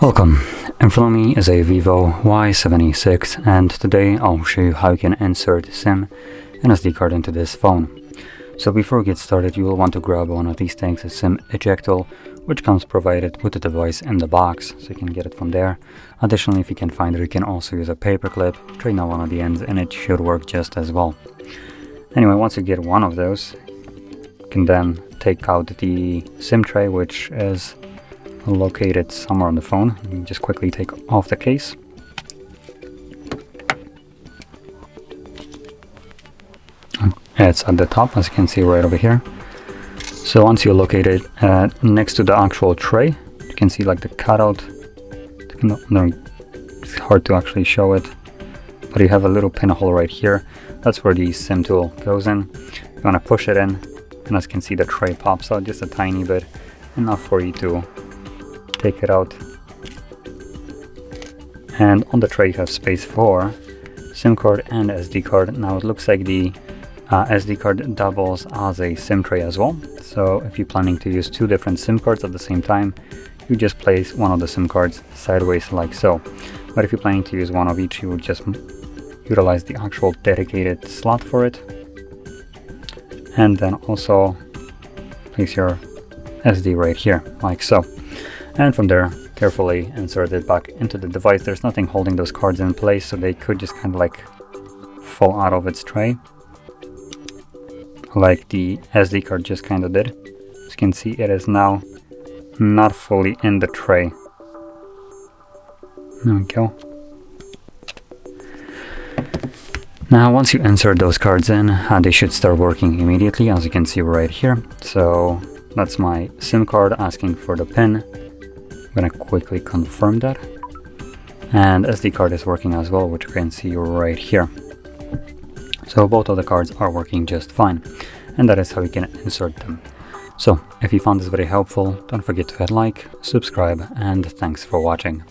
Welcome, in front of me is a VIVO Y76 and today I'll show you how you can insert SIM and SD card into this phone. So before we get started, you will want to grab one of these things, a SIM ejector, which comes provided with the device in the box, so you can get it from there. Additionally, if you can find it, you can also use a paper clip, straighten out one of the ends, and it should work just as well. Anyway, once you get one of those, you can then take out the SIM tray, which is located somewhere on the phone. You just quickly take off the case. It's at the top, as you can see right over here. So once you locate it next to the actual tray, you can see like the cutout. No, it's hard to actually show it, but you have a little pinhole right here. That's where the SIM tool goes in. You want to push it in, and as you can see, the tray pops out just a tiny bit, enough for you to take it out. And on the tray you have space for SIM card and SD card. Now it looks like the SD card doubles as a SIM tray as well. So if you're planning to use two different SIM cards at the same time, you just place one of the SIM cards sideways like so. But if you're planning to use one of each, you would just utilize the actual dedicated slot for it. And then also place your SD right here like so. And from there, carefully insert it back into the device. There's nothing holding those cards in place, so they could just kind of like fall out of its tray, like the SD card just kind of did. As you can see, it is now not fully in the tray. There we go. Now once you insert those cards in, they should start working immediately, as you can see right here. So that's my SIM card asking for the PIN. I'm gonna quickly confirm that, and SD card is working as well, which you can see right here. So both of the cards are working just fine, and that is how you can insert them. So if you found this very helpful, don't forget to hit like, subscribe, and thanks for watching.